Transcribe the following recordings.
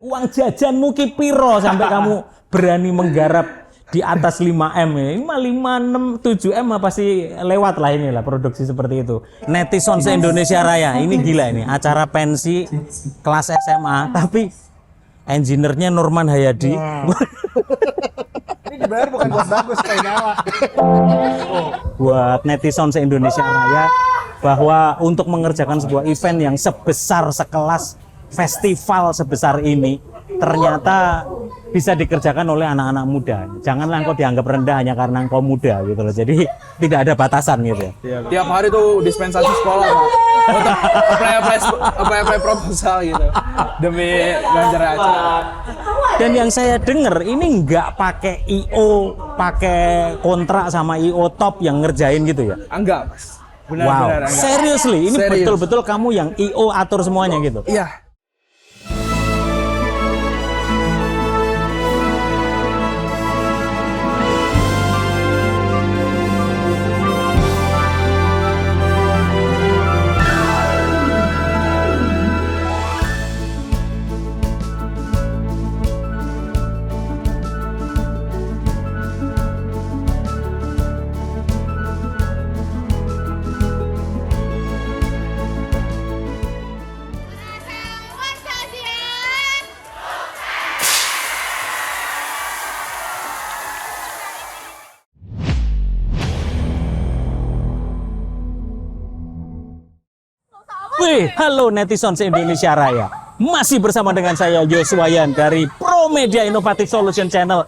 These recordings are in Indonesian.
Uang jajanmu ki piro sampai kamu berani menggarap di atas 5M ya? Ini mah 5, 6, 7M apa sih lewat lah inilah produksi seperti itu. Netizen se-Indonesia Raya, ini gila ini. Acara pensi kelas SMA, tapi engineer-nya Norman Hayadi. Ini dibayar bukan buat bagus kayak nyawa. Buat netizen se-Indonesia Raya, bahwa untuk mengerjakan sebuah event yang sebesar sekelas festival sebesar ini ternyata bisa dikerjakan oleh anak-anak muda. Janganlah engkau dianggap rendah hanya karena engkau muda gitu loh. Jadi tidak ada batasan gitu ya. Tiap hari tuh dispensasi sekolah Pak. Untuk apply proposal gitu demi ngajar acara. Dan yang saya dengar ini nggak pakai IO, pakai kontrak sama IO top yang ngerjain gitu ya? Enggak, Mas. Wow, Benar-benar enggak. seriously, ini Serius. betul-betul kamu yang IO atur semuanya gitu? Iya. Wih, halo netizen se-Indonesia Raya. Masih bersama dengan saya Yoswayan dari Pro Media Innovative Solution Channel,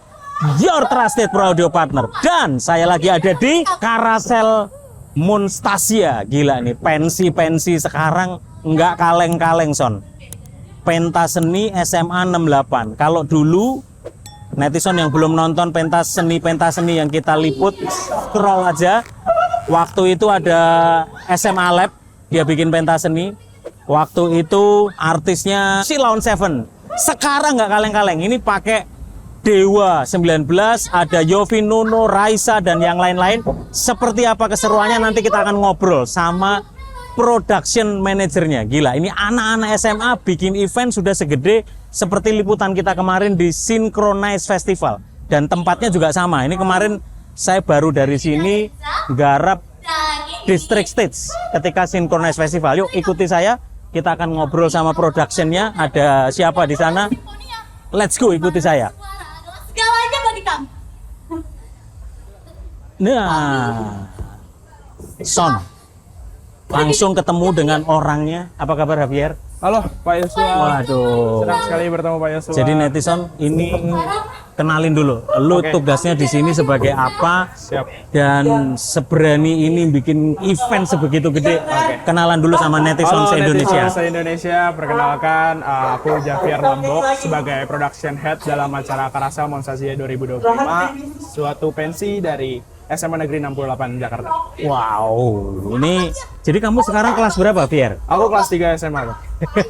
Your Trusted Pro Audio Partner. Dan saya lagi ada di Carousel Monstasia. Gila nih, pensi-pensi sekarang nggak kaleng-kaleng son. Pentas seni SMA 68. Kalau dulu netizen yang belum nonton pentas seni yang kita liput, scroll aja. Waktu itu ada SMA Lab, dia bikin pentas seni. Waktu itu artisnya Sheila on 7. Sekarang nggak kaleng-kaleng. Ini pakai Dewa 19, ada Yofi Nuno, Raisa, dan yang lain-lain. Seperti apa keseruannya nanti kita akan ngobrol sama production manajernya. Gila, ini anak-anak SMA bikin event sudah segede seperti liputan kita kemarin di Synchronize Festival. Dan tempatnya juga sama. Ini kemarin saya baru dari sini garap District Stage ketika Synchronize Festival. Yuk ikuti saya, kita akan ngobrol sama productionnya. Ada siapa di sana? Let's go, ikuti saya. Segalanya bagi kamu. Nah, Son, langsung ketemu dengan orangnya. Apa kabar Javier? Halo Pak Yosua. Waduh. Senang sekali bertemu Pak Yosua. Jadi netizen ini kenalin dulu. Lu Oke. tugasnya di sini sebagai apa? Siap. Dan seberani ini bikin event sebegitu gede. Kenalan dulu sama netizen Halo se-Indonesia. netizen se-Indonesia, perkenalkan aku Javier Lombok sebagai production head dalam acara Carousel Monstasia 2025, suatu pensi dari SMA Negeri 68 Jakarta. Wow, ini jadi kamu sekarang kelas berapa, Pierre? Aku kelas 3 SMA, Pak.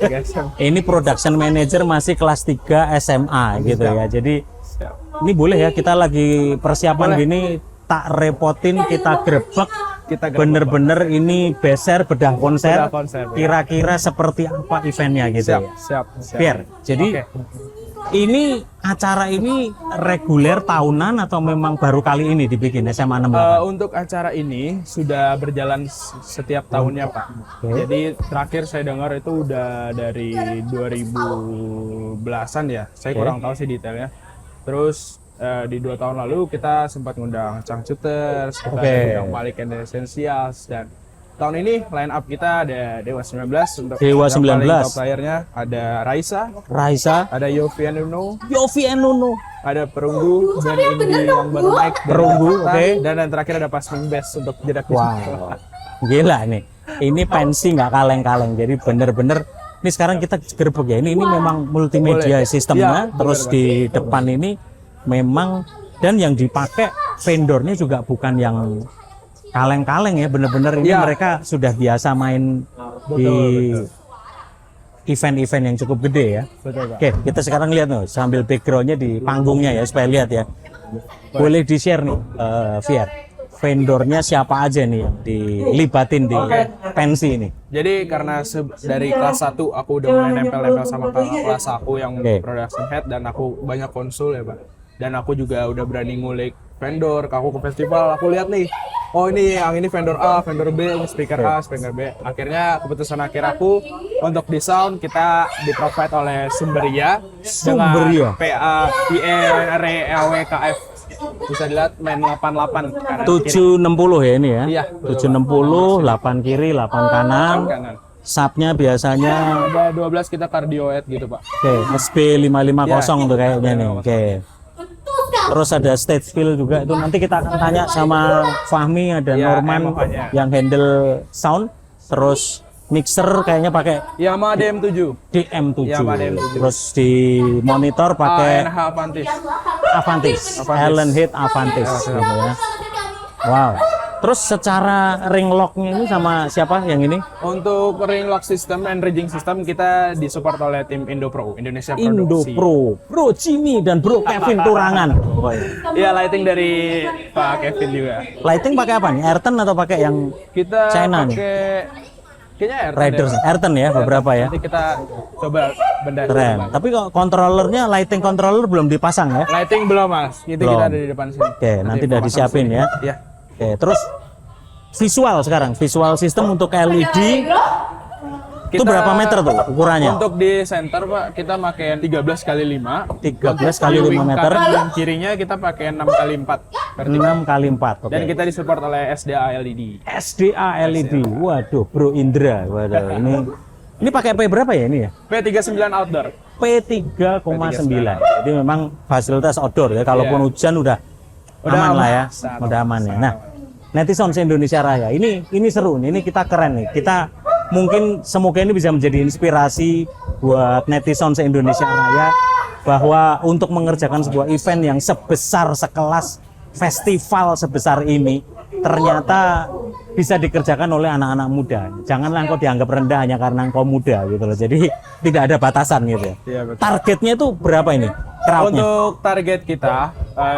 3 SMA. Ini production manager masih kelas 3 SMA gitu ya. Jadi Siap. ini boleh ya, kita lagi persiapan Boleh. gini, tak repotin, kita grebek. Kita grebek, Bener-bener ini beser bedah konser. Bedah konser, ya. Kira-kira seperti apa eventnya gitu Siap, ya. siap, siap. Pierre, jadi ini acara ini reguler tahunan atau memang baru kali ini dibikin SMA 68? Untuk acara ini sudah berjalan setiap tahunnya, Pak. Jadi terakhir saya dengar itu udah dari 2010-an ya. Saya kurang tahu sih detailnya. Terus di 2 tahun lalu kita sempat ngundang Changcuters, kita ngundang Malik and the Essentials, dan tahun ini line up kita ada Dewa 19 untuk Dewa yang paling 19. top playernya, ada Raisa, ada Yofi Nuno, Yofi Nuno, ada Perunggu, dan indie yang baru naik dari Perunggu, Jakarta, oke. dan yang terakhir ada Pasming Best untuk jedak wow, gila nih. Ini pensi nggak kaleng-kaleng. Jadi bener-bener. Ini sekarang kita gerbek ya. Ini memang multimedia Boleh. sistemnya. Ya, Terus benar, di depan ini memang, dan yang dipakai vendornya juga bukan yang kaleng-kaleng ya. Bener-bener ini Ya. mereka sudah biasa main di event-event yang cukup gede ya. Betul, Pak. Oke, kita sekarang lihat nih sambil backgroundnya di panggungnya ya supaya lihat ya. Boleh di-share nih, Fiat. vendornya siapa aja nih yang dilibatin di pensi ini? Jadi karena dari kelas 1 aku udah mulai nempel-nempel sama kelas aku yang production head, dan aku banyak konsul ya Pak. Dan aku juga udah berani ngulik vendor, aku ke festival, aku lihat nih, oh ini yang ini vendor A, vendor B, ini speaker A, speaker B. Akhirnya keputusan akhir aku untuk di sound kita di-provide oleh Sumberia dengan PA PREWKF. Bisa dilihat main 88 kanan 760 ya ini ya? Iya, 760, 8 kiri, 8 kanan. Subnya biasanya ada 12 kita cardioid gitu Pak. Oke, SB 550 tuh kayaknya nih. Oke. Terus ada stage fill juga, itu nanti kita akan tanya sama Fahmi, ada Norman yang handle sound. Terus mixer kayaknya pakai Yamaha DM7. Terus di monitor pakai ANH Avantis. Allen Head Avantis gitu ya. Wow. Terus secara ring locknya ini sama siapa yang ini? Untuk ring lock system and rigging system kita disupport oleh tim Indo Pro, Indonesia Produksi. Bro Jimmy dan Bro Kevin Turangan. Iya, lighting dari Pak Kevin juga. Lighting pakai apa nih? Ayrton atau pakai yang Kita China nih? pakai kayaknya Riders, Ayrton ya beberapa ya. Nanti kita coba benda. Keren. Tapi kok kontrolernya lighting controller belum dipasang ya? Lighting belum Mas, itu Belum. kita ada di depan sini. Oke, nanti udah disiapin ya. Iya. Oke, terus visual sekarang, visual system untuk LED itu berapa meter tuh ukurannya? Untuk di center Pak, kita pakai 13 kali 5. 13 kali 5 meter. Dan kirinya kita pakai 6 kali 4. 6 kali 4. Oke. Dan kita disupport oleh SDA LED. SDA LED. Waduh, Bro Indra. Waduh, ini pakai P berapa ya ini ya? P39 outdoor. P3,9. Jadi memang fasilitas outdoor ya. Kalaupun hujan udah aman lah ya. Udah aman ya. Nah, Netizen Indonesia Raya. Ini seru nih. Ini kita keren nih. Kita mungkin semoga ini bisa menjadi inspirasi buat netizen se-Indonesia Raya bahwa untuk mengerjakan sebuah event yang sebesar sekelas festival sebesar ini ternyata bisa dikerjakan oleh anak-anak muda. Janganlah engkau dianggap rendah hanya karena engkau muda gitu loh. Jadi tidak ada batasan gitu ya. Iya, betul. Targetnya itu berapa ini? Crowdnya? Untuk target kita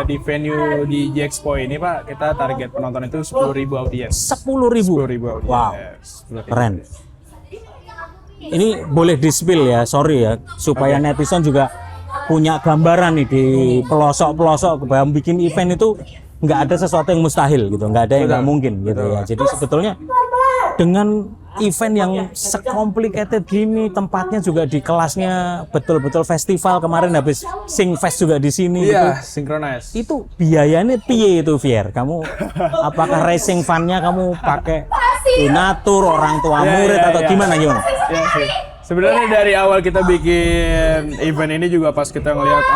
di venue di G-Expo ini Pak, kita target penonton itu 10.000 audiens. 10.000. 10.000 audiens. Wow. Keren. Ini boleh di-spill ya, sorry ya, supaya netizen juga punya gambaran nih di pelosok-pelosok bahwa bikin event itu nggak ada sesuatu yang mustahil gitu, nggak ada yang nggak mungkin gitu ya. Jadi sebetulnya dengan event yang sekomplikated gini, tempatnya juga di kelasnya betul-betul festival, kemarin habis Singfest juga di sini. Iya, gitu. synchronize. Itu biayanya piye itu Fier? Kamu apakah racing fund-nya kamu pakai donatur orang tua murid atau gimana? Iya sih. Sebenarnya dari awal kita bikin event ini juga pas kita ngelihat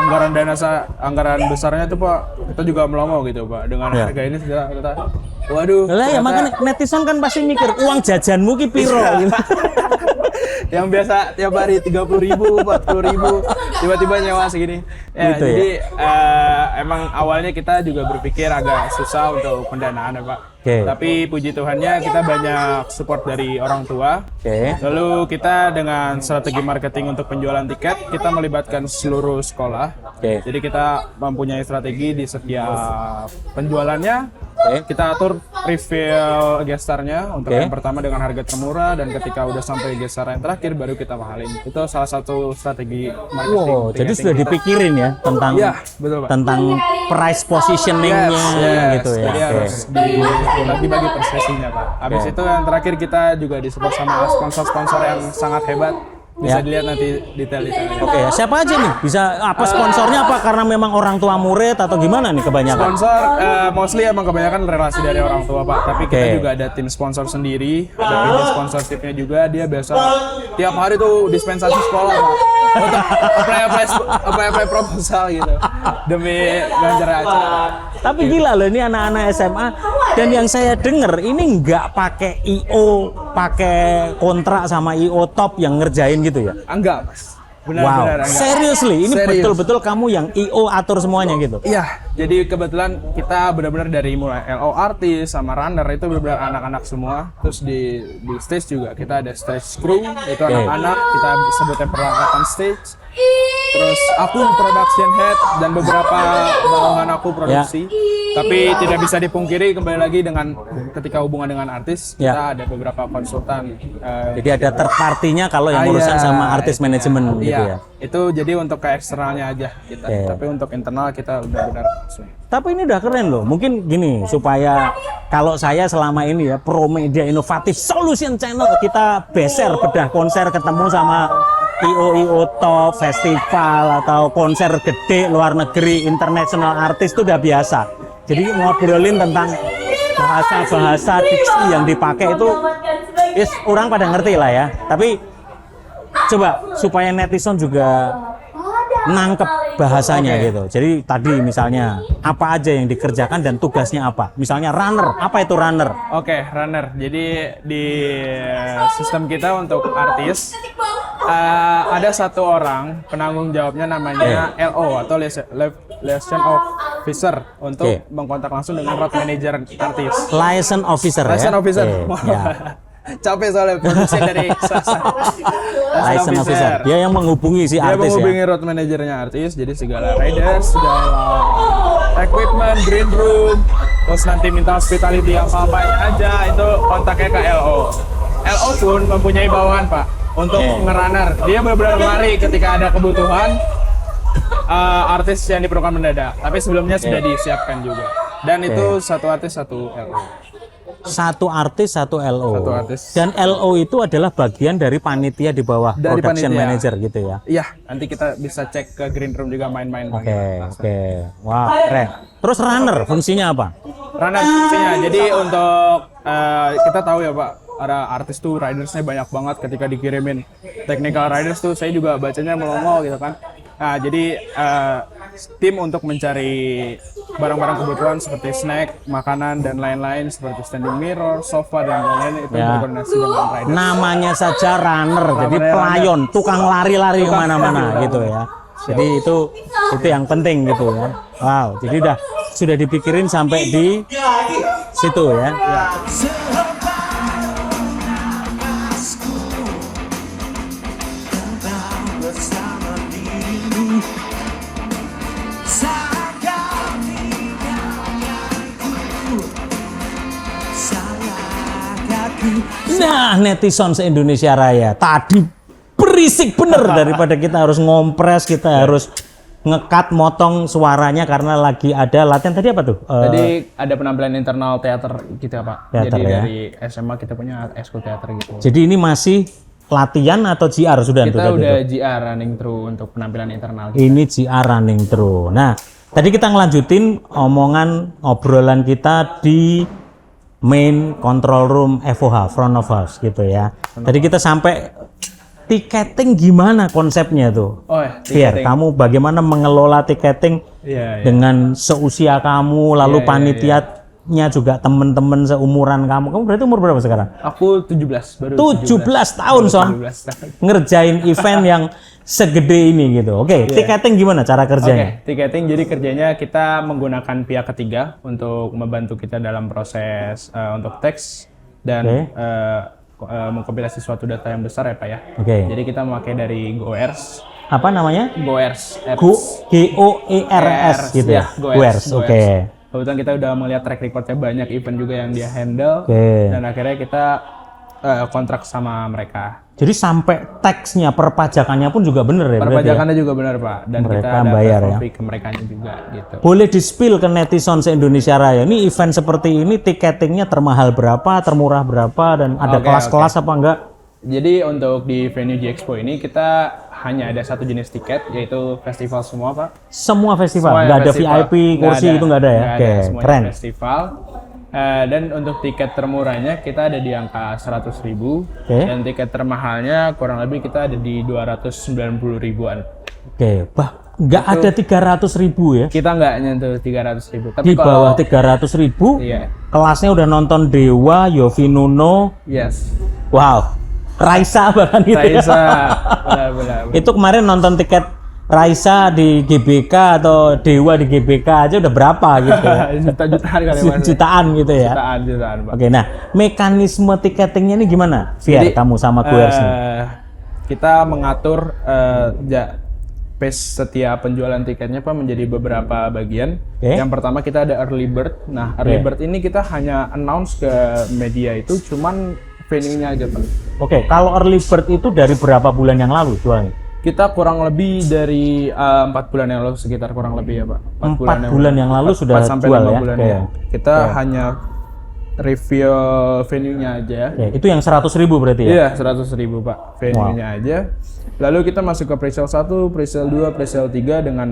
anggaran besarnya tuh Pak, kita juga melongo gitu Pak. Dengan harga ini kita waduh. Lah ya makanya netizen kan pasti mikir uang jajanmu ki piro gitu. Yang biasa tiap hari 30.000, 40.000, tiba-tiba nyewa segini. Ya, gitu jadi emang awalnya kita juga berpikir agak susah untuk pendanaan ya Pak. Tapi puji Tuhannya kita banyak support dari orang tua. Lalu kita dengan strategi marketing untuk penjualan tiket, kita melibatkan seluruh sekolah. Jadi kita mempunyai strategi di setiap penjualannya. Kita atur reveal gestarnya untuk yang pertama dengan harga termurah, dan ketika udah sampai gestar yang terakhir baru kita mahalin. Itu salah satu strategi marketing. Wow, jadi sudah dipikirin ya tentang betul, Pak. tentang price positioningnya gitu ya. Jadi harus dibagi persesinya Pak. Habis itu yang terakhir kita juga disupport sama sponsor-sponsor yang sangat hebat. Bisa dilihat nanti detail-detailnya. Oke, siapa aja nih? Bisa apa sponsornya apa karena memang orang tua murid atau gimana nih kebanyakan? Sponsor mostly emang kebanyakan relasi dari orang tua Pak. Tapi kita juga ada tim sponsor sendiri, ada media sponsorshipnya juga. Dia biasa tiap hari tuh dispensasi sekolah Pak. Untuk apply proposal gitu demi ganjar acara. Tapi gila loh ini anak-anak SMA, dan yang saya dengar ini nggak pakai IO, pakai kontrak sama IO top yang ngerjain gitu ya? Enggak Mas. Benar, wow, enggak. seriously, ini betul-betul kamu yang IO atur semuanya gitu? Iya, jadi kebetulan kita benar-benar dari mulai LO artis sama runner itu benar-benar anak-anak semua. Terus di stage juga kita ada stage crew, itu anak-anak, kita sebutnya perlengkapan stage. Terus aku production head dan beberapa bawahan aku produksi. Tapi tidak bisa dipungkiri kembali lagi dengan ketika hubungan dengan artis, Ya. kita ada beberapa konsultan. Jadi ada third party-nya kalau yang urusan sama artis manajemen gitu iya. ya. Itu jadi untuk ke eksternalnya aja kita. Oke. Tapi untuk internal kita benar-benar langsung. Tapi ini udah keren loh. Mungkin gini supaya kalau saya selama ini ya Pro Media Inovatif Solution Channel kita beser bedah konser ketemu sama IO top festival atau konser gede luar negeri international artis itu udah biasa. Jadi ngobrolin tentang bahasa-bahasa diksi yang dipakai itu orang pada ngerti lah ya. Tapi coba supaya netizen juga nangkep bahasanya gitu. Jadi tadi misalnya apa aja yang dikerjakan dan tugasnya apa. Misalnya runner, apa itu runner? Oke, runner. Jadi di sistem kita untuk artis ada satu orang penanggung jawabnya namanya LO atau Liaison Officer untuk mengkontak langsung dengan road manager artis. Liaison officer Liaison ya. Officer. Ya. Capek soalnya produksi dari swasta. Liaison officer. Dia yang menghubungi si Dia artis menghubungi road manajernya artis, jadi segala riders, segala equipment, green room, terus nanti minta hospitality apa-apanya aja, itu kontaknya ke LO. LO pun mempunyai bawahan Pak, untuk ngerunner. Dia benar-benar lari ketika ada kebutuhan artis yang diperlukan mendadak. Tapi sebelumnya sudah disiapkan juga. Dan itu satu artis, satu LO. Satu artis, satu LO. Satu artis. Dan LO itu adalah bagian dari panitia di bawah Dari production panitia. manager gitu ya. Iya, nanti kita bisa cek ke green room juga main-main. Oke. Wah, keren. Terus runner fungsinya apa? Runner fungsinya, jadi untuk kita tahu ya Pak, ada artis tuh ridersnya banyak banget ketika dikirimin technical riders tuh saya juga bacanya melongo gitu kan. Nah jadi tim untuk mencari barang-barang kebutuhan seperti snack, makanan dan lain-lain seperti standing mirror, sofa dan lain-lain itu berkoordinasi dengan riders. Namanya saja runner, jadi Namanya pelayon, tukang lari-lari kemana-mana gitu ya. Jadi itu yang penting gitu ya. Wow, jadi sudah dipikirin sampai di situ ya. Nah, netizen se-Indonesia Raya tadi berisik bener daripada kita harus ngompres, kita harus ngekat motong suaranya karena lagi ada latihan. Tadi apa tuh? Tadi ada penampilan internal teater kita Pak. Teater, Jadi ya. dari SMA kita punya ekskul teater gitu. Jadi ini masih latihan atau GR sudah tuh Kita tadi udah tuh? GR running through untuk penampilan internal. Ini GR running through. Nah, tadi kita ngelanjutin obrolan kita di main control room FOH, front of house gitu ya. Tadi kita sampai tiketing gimana konsepnya tuh? Oh, Biar kamu bagaimana mengelola tiketing dengan seusia kamu, lalu panitianya juga temen-temen seumuran kamu. Kamu berarti umur berapa sekarang? Aku 17 baru 17 tahun, Son. 17 tahun. Ngerjain event yang segede ini gitu. Oke, tiketing gimana cara kerjanya? Oke, tiketing jadi kerjanya kita menggunakan pihak ketiga untuk membantu kita dalam proses untuk teks dan mengkompilasi suatu data yang besar ya Pak ya. Oke. Jadi kita memakai dari GoERS. Apa namanya? GoERS. GOERS gitu ya. GoERS. Oke. Kebetulan kita udah melihat track recordnya banyak event juga yang dia handle dan akhirnya kita kontrak sama mereka. Jadi sampai teksnya, perpajakannya pun juga bener ya? Perpajakannya juga benar Pak, dan Mereka kita ada bayar ya? fee ke mereka juga gitu. Boleh di-spill ke netizen se-Indonesia Raya. Ini event seperti ini tiketingnya termahal berapa, termurah berapa, dan ada kelas-kelas apa enggak? Jadi untuk di venue G-Expo ini kita hanya ada satu jenis tiket, yaitu festival semua Pak. Semua festival? Semua Nggak ada festival. VIP, kursi itu nggak ada ya? Oke, semuanya keren. festival. Dan untuk tiket termurahnya kita ada di angka 100.000 dan tiket termahalnya kurang lebih kita ada di 290 ribuan. Oke, nggak ada 300.000 ya? Kita nggak nyentuh 300.000. Tapi Di bawah 300.000, iya, kelasnya udah nonton Dewa, Yofi Nuno, yes, wow, Raisa bahkan gitu ya. Raisa, benar. Itu kemarin nonton tiket Raisa di GBK atau Dewa di GBK aja udah berapa gitu ya? Jutaan kali Mas. Jutaan gitu ya? Jutaan Pak. Oke, nah mekanisme tiketingnya ini gimana? Biar Jadi, kamu sama Goers nih. kita mengatur pace setiap penjualan tiketnya Pak menjadi beberapa bagian. Oke. Yang pertama kita ada early bird. Nah, early bird ini kita hanya announce ke media itu cuman venue-nya aja Pak. Oke, kalau early bird itu dari berapa bulan yang lalu jualnya? Kita kurang lebih dari 4 bulan yang lalu, sekitar kurang lebih ya Pak. 4 bulan yang lalu sudah 4 sampai jual 5 ya? bulan Oke. ya. Kita hanya review venue-nya aja. Oke, itu yang 100.000 berarti ya? Iya, 100.000 Pak, venue-nya aja. Lalu kita masuk ke presale 1, presale 2, presale 3 dengan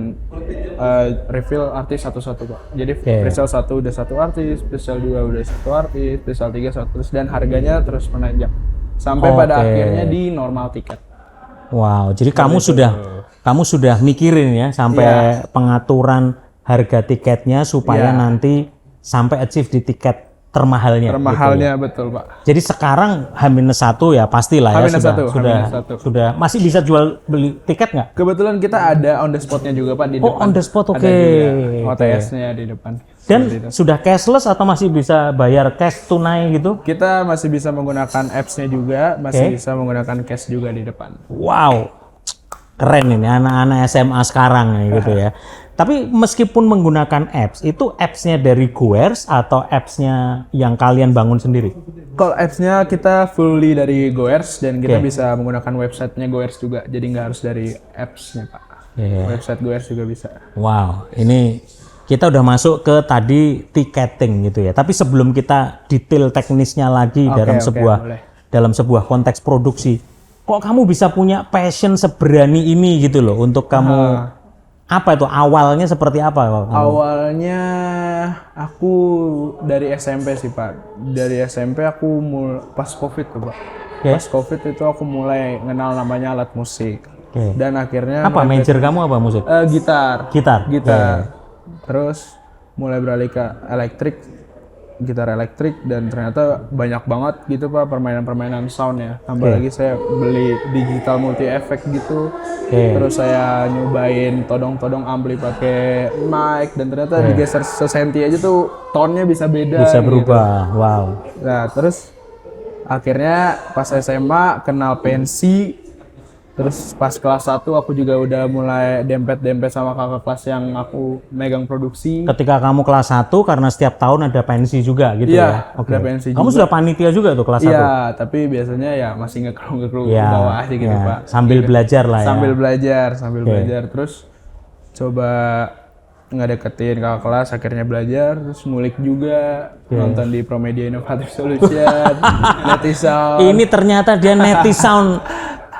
reveal artis satu-satu Pak. Jadi presale 1 udah 1 artis, presale 2 udah 1 artis, presale 3 1 artis, dan harganya terus menanjak. Sampai pada akhirnya di normal tiket. Wow, jadi kamu sudah mikirin ya sampai pengaturan harga tiketnya supaya nanti sampai achieve di tiket termahalnya. Termahalnya betul Pak. Jadi sekarang H-1 ya pastilah ya sudah masih bisa jual beli tiket nggak? Kebetulan kita ada on the spot-nya juga Pak di depan. Oh, on the spot, oke. Ada juga OTS-nya di depan. Dan sudah cashless atau masih bisa bayar cash tunai gitu? Kita masih bisa menggunakan apps-nya juga, masih bisa menggunakan cash juga di depan. Wow, keren ini anak-anak SMA sekarang ya, gitu ya. Tapi meskipun menggunakan apps, itu apps-nya dari Goers atau apps-nya yang kalian bangun sendiri? Kalau apps-nya kita fully dari Goers dan kita bisa menggunakan website-nya Goers juga, jadi nggak harus dari apps-nya Pak. Website Goers juga bisa. Wow, ini kita udah masuk ke tadi ticketing gitu ya. Tapi sebelum kita detail teknisnya lagi dalam sebuah konteks produksi, kok kamu bisa punya passion seberani ini gitu loh untuk kamu apa itu awalnya seperti apa? Awalnya aku dari SMP sih Pak. Dari SMP aku pas COVID tuh Pak. Pas COVID itu aku mulai kenal namanya alat musik. Dan akhirnya apa major kamu apa musik? Gitar. Gitar. Terus mulai beralih ke gitar elektrik, dan ternyata banyak banget gitu Pak permainan-permainan sound ya. Tambah lagi saya beli digital multi effect gitu. Terus saya nyobain todong-todong ampli pakai mic, dan ternyata digeser sesenti aja tuh tone-nya bisa beda. Bisa berubah. Gitu. Wow. Nah, terus akhirnya pas SMA kenal pensi. Terus pas kelas 1 aku juga udah mulai dempet-dempet sama kakak kelas yang aku megang produksi. Ketika kamu kelas 1 karena setiap tahun ada pensi juga gitu ya? Ada pensi kamu juga. sudah panitia juga tuh kelas 1? Iya, tapi biasanya ya masih ngekeru ke bawah aja gitu Pak. Sambil belajar lah ya? Sambil belajar. Terus coba ngedeketin kakak kelas, akhirnya belajar, terus ngulik juga, nonton di Promedia Innovative Solution, Netisound. Ini ternyata dia Netisound.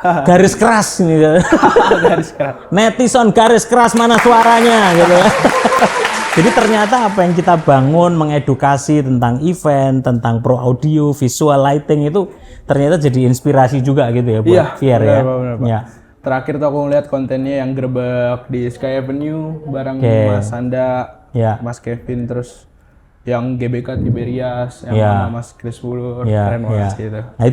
Garis keras ini. Garis keras. Netizen garis keras mana suaranya gitu ya. Jadi ternyata apa yang kita bangun mengedukasi tentang event, tentang pro audio, visual lighting itu ternyata jadi inspirasi juga gitu ya buat Fier ya. Benar, Pak. Ya. Terakhir tuh aku ngeliat kontennya yang gerbek di Sky Avenue bareng Mas Sanda, Mas Kevin, terus yang GBK Tiberias, yang sama Mas Chris Wulur, keren banget gitu. Nah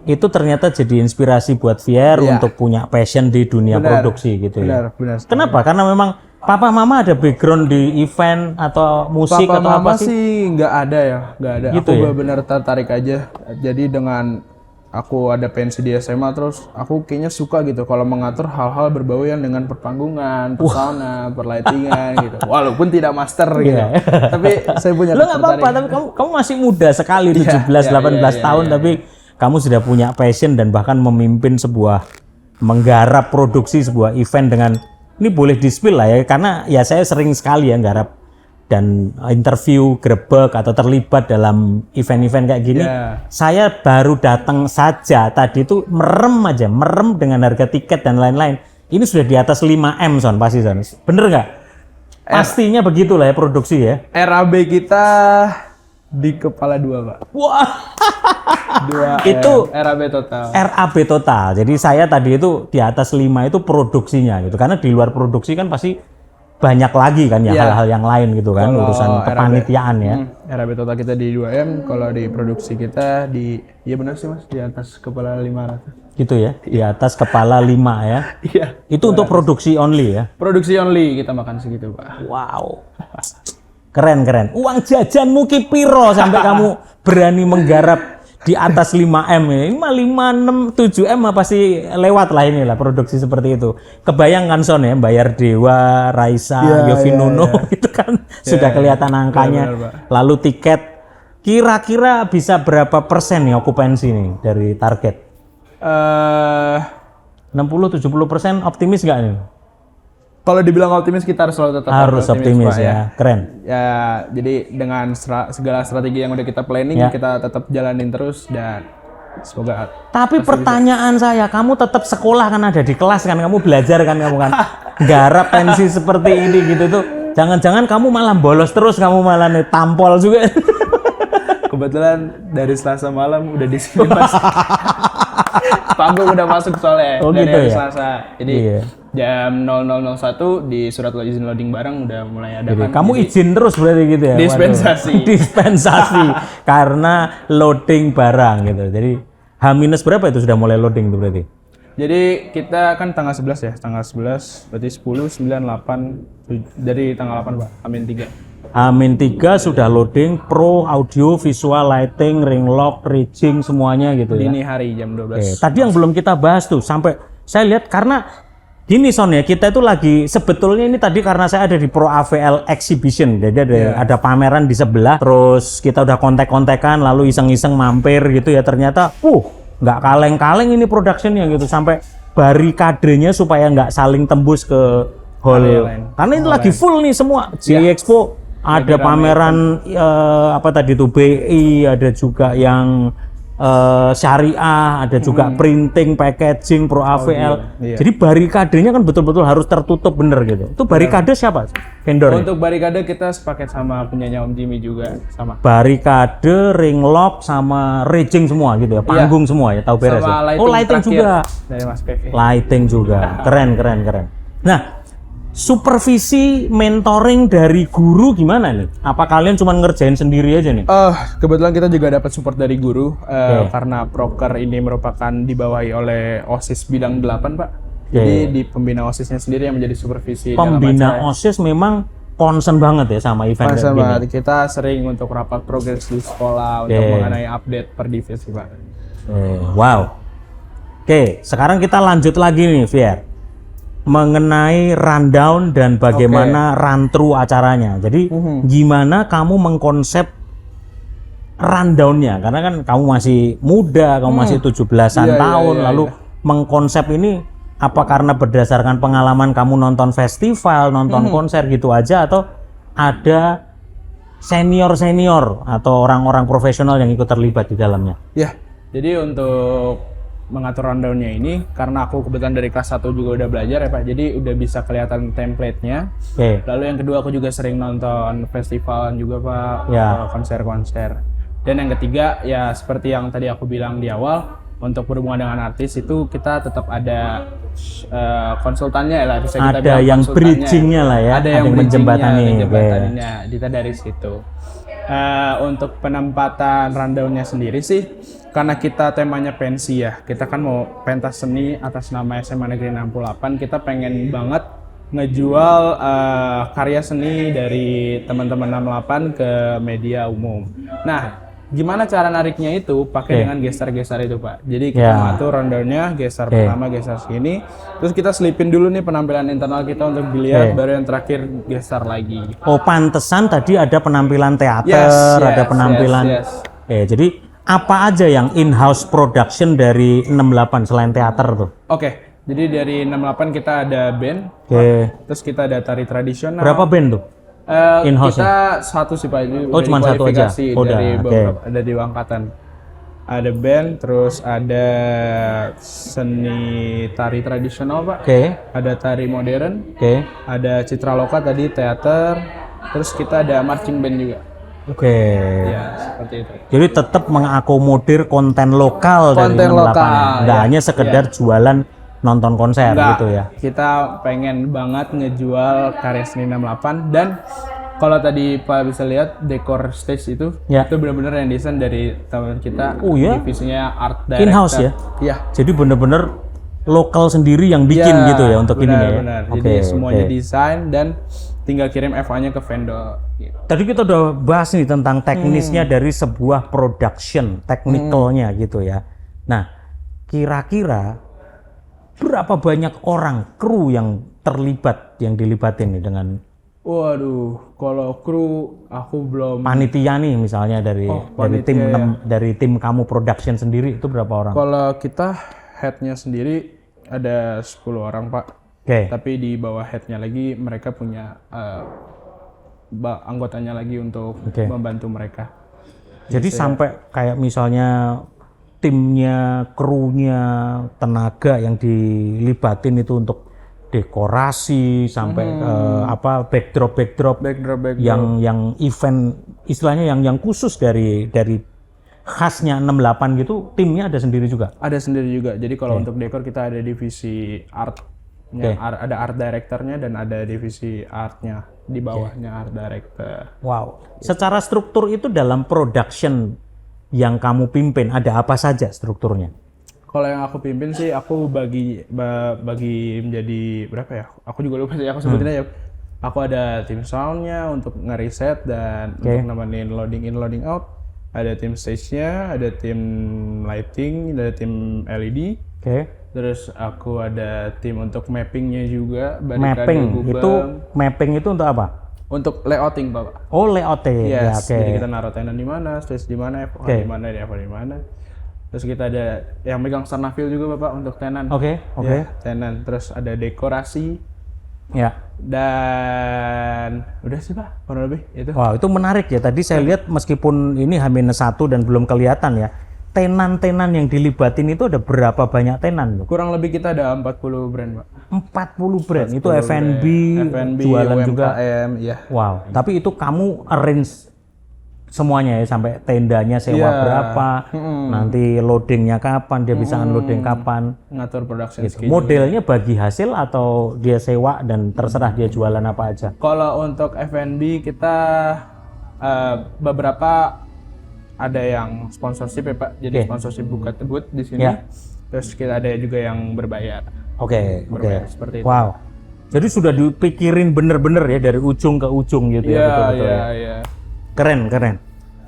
itu ternyata jadi inspirasi buat Fier untuk punya passion di dunia produksi gitu ya. Benar. Kenapa? Karena memang papa mama ada background di event atau musik papa atau mama apa sih? sih nggak ada ya, nggak ada. Gitu aku ya? benar tertarik aja. Jadi dengan aku ada pensi di SMA, terus aku kayaknya suka gitu kalau mengatur hal-hal berbau yang dengan perpanggungan, persona, perlightingan gitu. Walaupun tidak master gitu. Tapi saya punya Lo nggak apa-apa, tapi kamu masih muda sekali, 17-18 tahun, tapi kamu sudah punya passion dan bahkan memimpin menggarap produksi sebuah event dengan, ini boleh di-spill lah ya, karena ya saya sering sekali ya nggarap dan interview, grebek atau terlibat dalam event-event kayak gini. Saya baru datang saja tadi itu merem dengan harga tiket dan lain-lain. Ini sudah di atas 5M Son, pasti Son. Bener nggak? Pastinya begitulah ya produksi ya. RAB kita di kepala 2 Pak. Wah. 2 itu RAB total. RAB total. Jadi saya tadi itu di atas 5 itu produksinya gitu. Karena di luar produksi kan pasti banyak lagi kan ya hal-hal yang lain gitu kan, kalau urusan kepanitiaan ya. RAB total kita di 2M, kalau di produksi kita ya benar sih Mas, di atas kepala 500. Gitu ya, di atas kepala 5 ya. Iya. Itu untuk produksi only ya? Produksi only kita makan segitu Pak. Wow. Keren. Uang jajanmu ki piro sampai kamu berani menggarap di atas 5M ya. 5, 6, 7M pasti lewat lah inilah produksi seperti itu. Kebayangkan Son ya, bayar Dewa, Raisa, Yofi Nuno itu kan sudah kelihatan angkanya. benar, Pak. Lalu tiket kira-kira bisa berapa persen nih okupansi nih dari target? 60-70% optimis nggak nih? Kalau dibilang optimis, kita harus selalu tetap Harus optimis Pak, ya, keren. Ya, jadi dengan segala strategi yang udah kita planning, kita tetap jalanin terus dan semoga. Tapi pertanyaan saya, kamu tetap sekolah kan, ada di kelas kan, kamu belajar kan, kamu kan garap pensi seperti ini gitu tuh. Jangan-jangan kamu malah bolos terus, kamu malah nih tampol juga. Kebetulan dari Selasa malam udah di sini Mas. Panggung udah masuk soalnya Oh, dari gitu hari ya? Selasa. Jadi Iya. jam 00.01 di surat izin loading barang udah mulai ada. Jadi kan. kamu izin terus berarti gitu ya? Dispensasi. Waduh. Dispensasi karena loading barang gitu. Jadi H- berapa itu sudah mulai loading tuh berarti? Jadi kita kan tanggal 11 ya, tanggal 11 berarti 10, 9, 8 dari tanggal 8 Pak, Amin 3. H-3 sudah loading, pro, audio, visual, lighting, ring lock, rigging semuanya gitu ya. Dini hari jam 12. Tadi yang belum kita bahas tuh sampai saya lihat karena gini Son ya, kita itu lagi sebetulnya ini tadi karena saya ada di Pro AVL Exhibition, jadi ada pameran di sebelah, terus kita udah kontak-kontakan lalu iseng-iseng mampir gitu ya, ternyata nggak kaleng-kaleng ini productionnya gitu, sampai barikadenya supaya nggak saling tembus ke hall karena ini lagi full nih semua. G-Expo ada pameran apa tadi tuh BI, ada juga yang syariah, ada juga printing, packaging, Pro AVL. Jadi barikadenya kan betul-betul harus tertutup bener gitu. Itu barikade siapa? Vendor. Untuk barikade kita sepaket sama penyanyi Om Jimmy juga sama. Barikade, ring lock sama rigging semua gitu ya. Panggung semua ya, tahu beres Sama ya. lighting Oh, lighting terakhir juga. dari Mas PV. Lighting juga. Keren. Nah, supervisi mentoring dari guru gimana nih? Apa kalian cuma ngerjain sendiri aja nih? Kebetulan kita juga dapat support dari guru karena proker ini merupakan dibawahi oleh OSIS bidang 8 Pak. Jadi di pembina OSISnya sendiri yang menjadi supervisi Pembina OSIS memang concern banget ya sama event kayak gini. Banget. Kita sering untuk rapat progres di sekolah untuk mengenai update per divisi Pak. Wow. Oke, sekarang kita lanjut lagi nih, Fier. Mengenai rundown dan bagaimana run through acaranya. Jadi gimana kamu mengkonsep rundownnya? Karena kan kamu masih muda, kamu masih 17-an tahun, lalu mengkonsep ini apa karena berdasarkan pengalaman kamu nonton festival, nonton konser gitu aja, atau ada senior-senior atau orang-orang profesional yang ikut terlibat di dalamnya? Ya, jadi untuk mengatur rundownnya ini karena aku kebetulan dari kelas 1 juga udah belajar ya Pak, jadi udah bisa kelihatan template-nya. Lalu yang kedua aku juga sering nonton festival juga Pak, konser-konser. Dan yang ketiga ya seperti yang tadi aku bilang di awal, untuk berhubungan dengan artis itu kita tetap ada konsultannya lah, bisa kita ada bilang yang konsultannya. bridgingnya lah ya, ada yang menjembatani. Kita dari situ. Untuk penempatan rundownnya sendiri sih, karena kita temanya pensi ya, kita kan mau pentas seni atas nama SMA Negeri 68, kita pengen banget ngejual karya seni dari teman-teman 68 ke media umum. Nah, gimana cara nariknya itu? Pakai dengan gestar-gestar itu Pak. Jadi kita ngatur rundownnya, gestar pertama, gestar segini, terus kita selipin dulu nih penampilan internal kita untuk dilihat, baru yang terakhir gestar lagi. Oh, pantesan tadi ada penampilan teater, ada penampilan. Jadi apa aja yang in-house production dari 68 selain teater tuh? Oke, jadi dari 68 kita ada band, terus kita ada tari tradisional. Berapa band tuh? In-house kita satu sih Pak, ini cuma satu aja. dari beberapa, ada di angkatan. Ada band, terus ada seni tari tradisional Pak, ada tari modern, ada citraloka tadi, teater, terus kita ada marching band juga. Ya, seperti itu. Jadi tetap mengakomodir konten lokal dari 68. Nggak hanya sekedar jualan nonton konser gitu ya. Kita pengen banget ngejual karya seni 68, dan kalau tadi Pak bisa lihat dekor stage itu benar-benar yang desain dari teman kita, divisinya art director. In-house ya? Iya. Jadi bener-bener lokal sendiri yang bikin Ya, gitu ya untuk ini ya. benar. Oke, Jadi semuanya oke. desain dan tinggal kirim FA-nya ke vendor. Gitu. Tadi kita udah bahas nih tentang teknisnya dari sebuah production, technicalnya gitu ya. Nah, kira-kira berapa banyak orang kru yang terlibat, yang dilibatin nih dengan Waduh, kalau kru aku belum. panitia nih misalnya dari tim panitia, dari tim kamu production sendiri itu berapa orang? Kalau kita headnya sendiri ada 10 orang Pak. Oke. Tapi di bawah headnya lagi mereka punya anggotanya lagi untuk Oke. membantu mereka. Jadi sampai kayak misalnya timnya, krunya, tenaga yang dilibatin itu untuk dekorasi sampai backdrop yang event istilahnya yang khusus dari khasnya 68 gitu, timnya ada sendiri juga. Ada sendiri juga. Jadi kalau untuk dekor kita ada divisi artnya, ada art directornya dan ada divisi artnya di bawahnya art director. Wow. Secara struktur itu dalam production yang kamu pimpin ada apa saja strukturnya? Kalau yang aku pimpin sih aku bagi menjadi berapa ya? Aku juga lupa sih aku sebutinnya ya. Aku ada tim soundnya untuk ngeriset dan untuk nemenin loading in loading out. Ada tim stage-nya, ada tim lighting, ada tim LED. Oke. Terus aku ada tim untuk mappingnya juga. Mapping itu untuk apa? Untuk layouting Bapak. Oh, layout ya. Yes, Oke. jadi kita naruh tenan di mana, stage di mana, di mana, di mana. Terus kita ada yang megang Sarnafil juga Bapak untuk tenan. Oke. Ya, tenan. Terus ada dekorasi Ya. dan udah sih Pak, kurang lebih itu. Wow, itu menarik ya. Tadi saya lihat meskipun ini H-1 dan belum kelihatan ya. Tenan-tenan yang dilibatin itu ada berapa banyak tenan loh? Kurang lebih kita ada 40 brand Pak. 40 brand. Itu F&B, F&B, jualan UMKM, juga. ya. Wow, tapi itu kamu arrange semuanya ya sampai tendanya sewa berapa, nanti loadingnya kapan, dia bisa unloading kapan. Ngatur production Gitu. schedule. Modelnya bagi hasil atau dia sewa dan terserah dia jualan apa aja. Kalau untuk F&B kita beberapa ada yang sponsorship ya Pak. Jadi sponsorship buka tebut di sini. Ya. Terus kita ada juga yang berbayar. Oke. Seperti itu. Wow. Jadi sudah dipikirin bener-bener ya dari ujung ke ujung gitu ya. Betul-betul ya. Iya. Keren.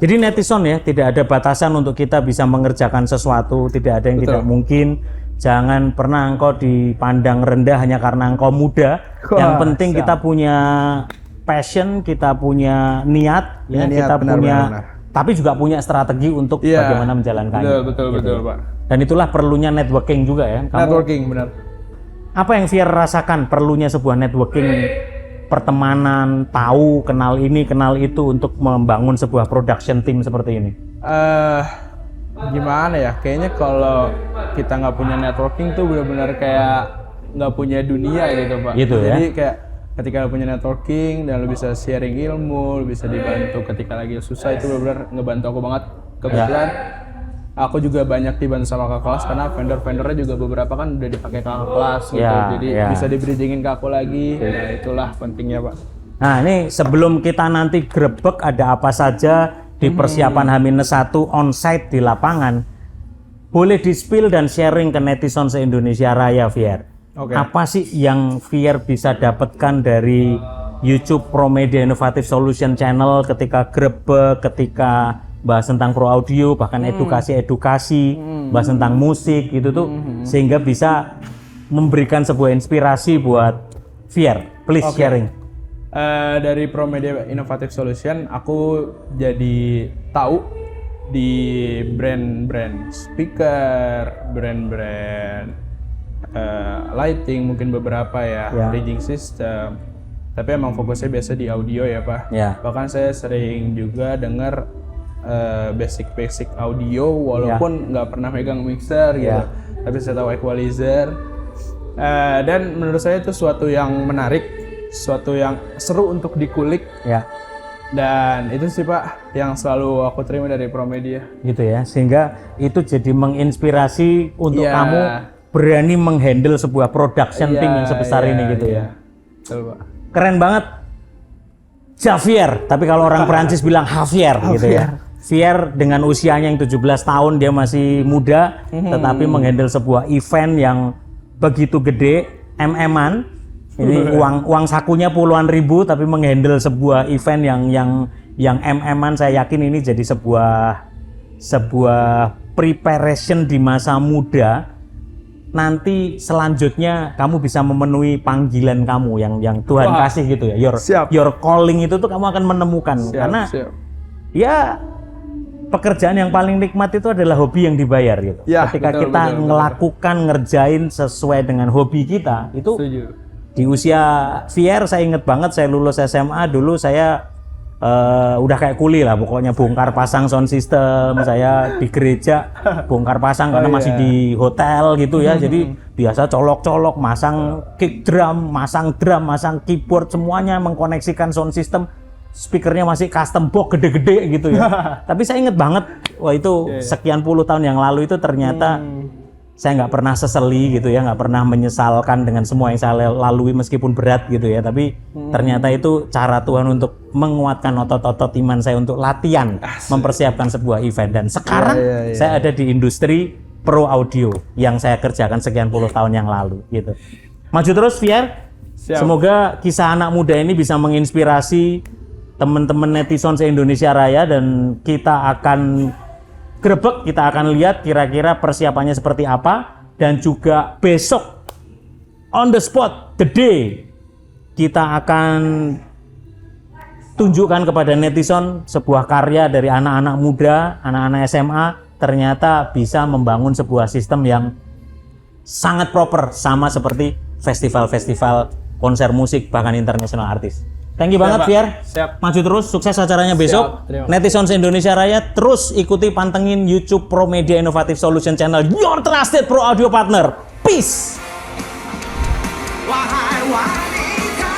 Jadi netizen ya, tidak ada batasan untuk kita bisa mengerjakan sesuatu, tidak ada yang tidak mungkin. Jangan pernah engkau dipandang rendah hanya karena engkau muda. Yang penting kita punya passion, kita punya niat, ya, kita punya, tapi juga punya strategi untuk bagaimana menjalankannya. Betul Pak. Dan itulah perlunya networking juga ya. Networking benar. Apa yang Fier rasakan perlunya sebuah networking, pertemanan, tahu, kenal ini, kenal itu untuk membangun sebuah production team seperti ini? Gimana ya? Kayaknya kalau kita nggak punya networking tuh benar-benar kayak nggak punya dunia gitu Pak. Gitu ya? Jadi kayak ketika lo punya networking dan lo bisa sharing ilmu, lo bisa dibantu ketika lagi susah, itu benar-benar ngebantu aku banget. Kebetulan aku juga banyak dibantu sama kakak kelas karena vendor-vendornya juga beberapa kan udah dipakai kakak kelas gitu. Jadi bisa di-bridgingin ke aku lagi. Nah, itulah pentingnya Pak. Nah ini sebelum kita nanti grebek ada apa saja di persiapan H-1 on-site di lapangan, boleh di-spill dan sharing ke netizen se-Indonesia Raya, Fier. Apa sih yang Fier bisa dapatkan dari YouTube Promedia Innovative Solution Channel ketika grebek, ketika bahas tentang pro audio, bahkan edukasi, bahas tentang musik gitu tuh, sehingga bisa memberikan sebuah inspirasi buat Fier. Please sharing. Dari Promedia Innovative Solution, aku jadi tahu di brand-brand speaker, brand-brand lighting, mungkin beberapa ya, rigging system. Tapi emang fokusnya biasa di audio ya Pak. Bahkan saya sering juga dengar basic audio walaupun nggak pernah megang mixer gitu, tapi saya tahu equalizer. Dan menurut saya itu suatu yang menarik, suatu yang seru untuk dikulik. Dan itu sih Pak yang selalu aku terima dari Promedia. Gitu ya, sehingga itu jadi menginspirasi untuk kamu berani menghandle sebuah production team yang sebesar ini gitu ya. Betul Pak. Keren banget. Javier, tapi kalau orang Perancis bilang Javier gitu ya. Fier dengan usianya yang 17 tahun, dia masih muda, tetapi menghandle sebuah event yang begitu gede, MM-an. Ini uang sakunya puluhan ribu, tapi menghandle sebuah event yang MM-an. Saya yakin ini jadi sebuah preparation di masa muda. Nanti selanjutnya kamu bisa memenuhi panggilan kamu yang Tuhan kasih gitu ya. Your calling itu tuh kamu akan menemukan. Karena ya pekerjaan yang paling nikmat itu adalah hobi yang dibayar gitu. Ya, ketika betul, kita betul. ngerjain sesuai dengan hobi kita itu. Setuju. Di usia Fier saya inget banget, saya lulus SMA dulu saya udah kayak kuli lah, pokoknya bongkar pasang sound system. Saya di gereja bongkar pasang karena masih di hotel gitu ya, jadi biasa colok-colok, masang kick drum, masang keyboard, semuanya mengkoneksikan sound system. Speakernya masih custom box gede-gede gitu ya. Tapi saya inget banget, wah itu sekian puluh tahun yang lalu itu ternyata saya nggak pernah seseli gitu ya, nggak pernah menyesalkan dengan semua yang saya lalui meskipun berat gitu ya. Tapi ternyata itu cara Tuhan untuk menguatkan otot-otot iman saya untuk latihan, mempersiapkan sebuah event. Dan sekarang saya ada di industri pro audio yang saya kerjakan sekian puluh tahun yang lalu gitu. Maju terus Fier. Semoga kisah anak muda ini bisa menginspirasi teman-teman netizen se-Indonesia Raya, dan kita akan grebek, kita akan lihat kira-kira persiapannya seperti apa, dan juga besok on the spot, the day, kita akan tunjukkan kepada netizen sebuah karya dari anak-anak muda, anak-anak SMA, ternyata bisa membangun sebuah sistem yang sangat proper, sama seperti festival-festival konser musik bahkan internasional artis. Thank you banget Fier. Maju terus, sukses acaranya besok. Netizen se-Indonesia Raya, terus ikuti pantengin YouTube Pro Media Innovative Solution Channel, your trusted pro audio partner. Peace. Wahai wanita,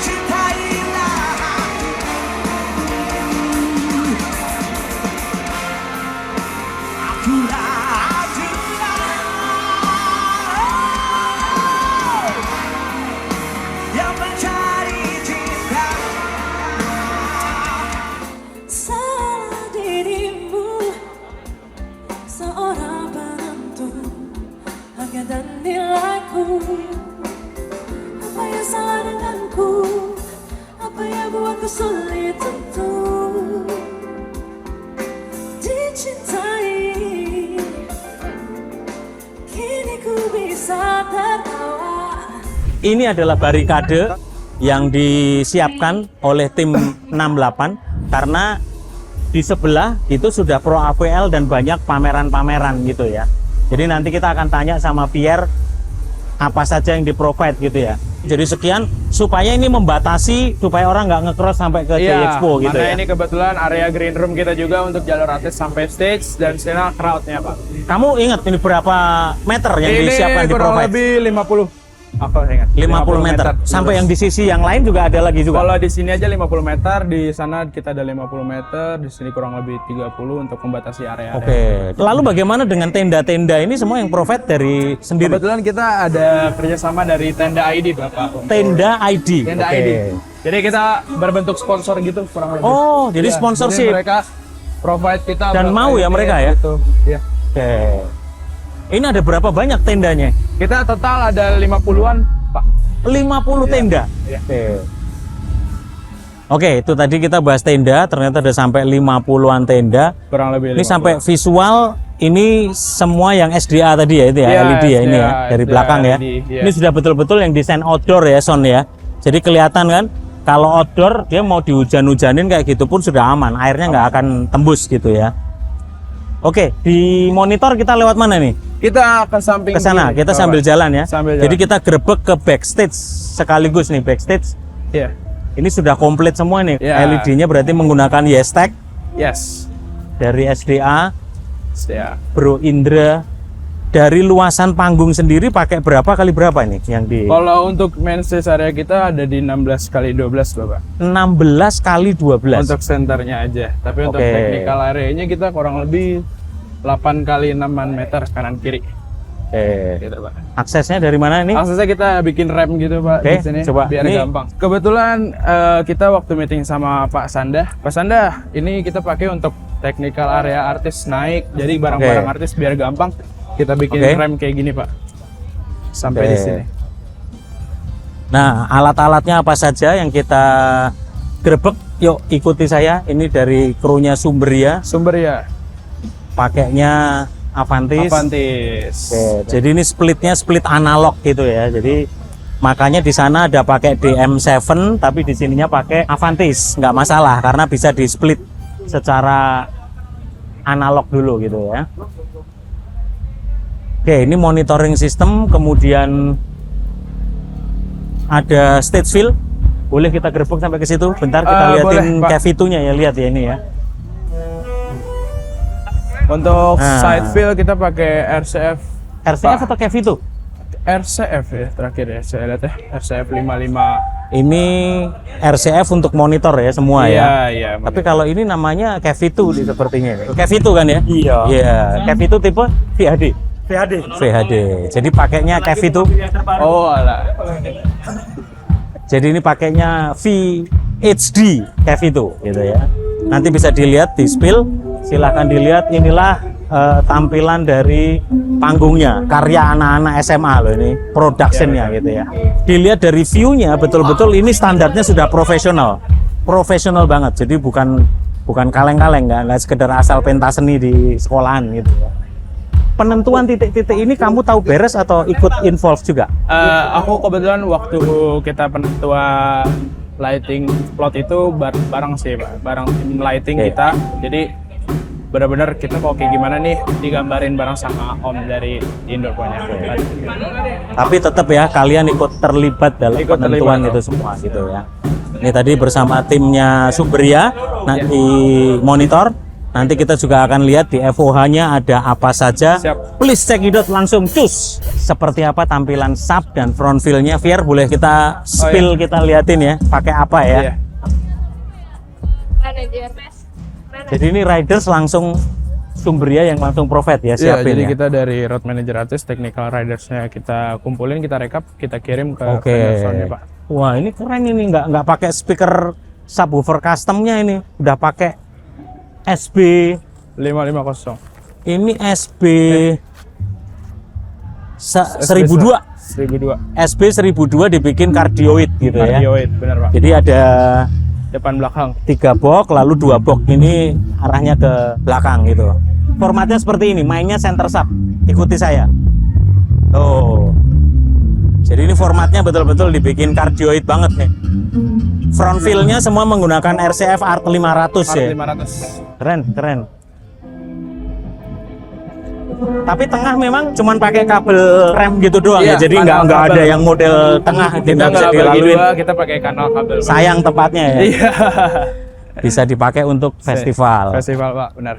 cintailah akulah yang mencari cinta. Salah dirimu, seorang penentu harga dan nilaiku. Apa yang salah denganku? Apa yang buatku sulit untuk dicintai? Kini ku bisa tertawa. Ini adalah barikade yang disiapkan oleh tim 68 karena di sebelah itu sudah Pro APL dan banyak pameran-pameran gitu ya. Jadi nanti kita akan tanya sama Pierre apa saja yang di-provide gitu ya. Jadi sekian supaya ini membatasi supaya orang nggak nge-cross sampai ke J-Expo gitu ya. Ini kebetulan area green room kita juga untuk jalur artis sampai stage dan sini crowd-nya Pak. Kamu ingat ini berapa meter yang disiapkan Ini kurang di-provide? lebih 50. Aku ingat. 50 meter. Sampai yang di sisi yang lain juga ada lagi juga. Kalau di sini aja 50 meter, di sana kita ada 50 meter, di sini kurang lebih 30 untuk membatasi area. Oke. Lalu bagaimana dengan tenda-tenda ini semua yang provide dari sendiri? Kebetulan kita ada kerjasama dari Tenda ID Bapak. Tenda ID. Tenda Oke. ID. Jadi kita berbentuk sponsor gitu kurang lebih. Oh, jadi Iya, sponsorship. Jadi mereka provide kita. Dan buat mau ya ini, mereka ya? Gitu. Iya. Oke. Ini ada berapa banyak tendanya? Kita total ada 50-an Pak. 50 tenda. Iya. Oke, itu tadi kita bahas tenda, ternyata ada sampai 50-an tenda. Kurang lebih. Ini 50. sampai visual, ini semua yang SDA tadi ya, itu ya, Iya, LED ya ini ya, SDA, dari belakang ya. LED, iya. Ini sudah betul-betul yang desain outdoor ya, Son ya. Jadi kelihatan kan, kalau outdoor dia mau dihujan-hujanin kayak gitu pun sudah aman, airnya nggak akan tembus gitu ya. Oke, di monitor kita lewat mana nih? Kita ke samping Ke sana, kiri, kita Bapak. sambil jalan ya. Sambil Jadi jalan. kita grebek ke backstage sekaligus nih, backstage. Iya. Ini sudah komplit semua nih. Ya. LED-nya berarti menggunakan Yestek Yes. dari SDA, Ya. Bro Indra. Dari luasan panggung sendiri pakai berapa kali berapa nih yang di Kalau untuk main stage area kita ada di 16 kali 12 Bapak. 16 kali 12. Untuk senternya aja. Tapi untuk Oke. technical area-nya kita kurang lebih 8 kali 6 meter kanan kiri. Gitu Pak. Aksesnya dari mana ini? Aksesnya kita bikin ramp gitu Pak Oke, di sini coba. biar Ini- gampang. Kebetulan kita waktu meeting sama Pak Sandah, ini kita pakai untuk technical area artis naik, jadi barang-barang artis biar gampang kita bikin rem kayak gini Pak. Sampai di sini. Nah, alat-alatnya apa saja yang kita grebek? Yuk ikuti saya. Ini dari krunya Sumberia. Sumberia. Pakainya Avantis. Avantis. Jadi ini splitnya split analog gitu ya. Jadi makanya di sana ada pakai DM7, tapi di sininya pakai Avantis. Nggak masalah karena bisa di split secara analog dulu gitu ya. Oke, ini monitoring system, kemudian ada stage fill. Boleh kita gerbek sampai ke situ? Bentar kita liatin Kev2-nya ya, lihat ya ini ya. Untuk side fill kita pakai RCF. RCF atau Kev2? RCF ya terakhir ya, saya lihat ya. RCF 55. Ini RCF untuk monitor ya semua ya. Iya. Tapi kalau ini namanya Kev2 di sepertinya. Kev2 kan ya? Iya. Iya, Kev2 tipe VHD. VHD. Jadi pakainya Kev2. Oh alah. Jadi ini pakainya VHD Kev2 gitu ya. Nanti bisa dilihat di spill. Silahkan dilihat, inilah tampilan dari panggungnya, karya anak-anak SMA loh ini, productionnya gitu ya. Dilihat dari view-nya, betul-betul ini standarnya sudah profesional banget. Jadi bukan kaleng-kaleng, nggak sekedar asal pentas seni di sekolahan gitu ya. Penentuan titik-titik ini kamu tahu beres atau ikut involve juga? Aku kebetulan waktu kita penentuan lighting plot itu bareng sih Pak, bareng tim lighting kita. Jadi benar-benar kita mau kayak gimana nih digambarin bareng sama Om dari Indo punya. Tapi tetap ya kalian ikut terlibat dalam penentuan itu semua gitu ya. Ini tadi bersama timnya Sumberia nanti monitor. Nanti kita juga akan lihat di FOH-nya ada apa saja. Siap. Please check it out langsung cus. Seperti apa tampilan sub dan front view-nya? Fier boleh kita spill kita liatin ya. Pakai apa ya? Iya. Jadi ini riders langsung Sumberia yang langsung provide ya, Iya, siapin jadi ya. kita dari road manager artis, technical ridersnya kita kumpulin, kita rekap, kita kirim ke Oke. vendor sound-nya, Pak. Wah ini keren ini, nggak pakai speaker subwoofer customnya ini, udah pakai SB. 550. Ini SB 1002. 1002. SB 1002 dibikin cardioid gitu ya. Cardioid, benar Pak. Jadi ada Depan belakang. 3 box lalu 2 box ini arahnya ke belakang gitu. Formatnya seperti ini, mainnya center sub. Ikuti saya. Tuh. Jadi ini formatnya betul-betul dibikin cardioid banget nih. Front wheel-nya semua menggunakan RCF Art 500 ya. 500. Keren. Tapi tengah memang cuman pakai kabel rem gitu doang ya. Jadi nggak ada yang model tengah Kita tidak bisa nggak bagi dilaluin. dua, kita pakai kanal kabel. Pak. Sayang tempatnya ya. Iya. Bisa dipakai untuk festival. Festival Pak, benar.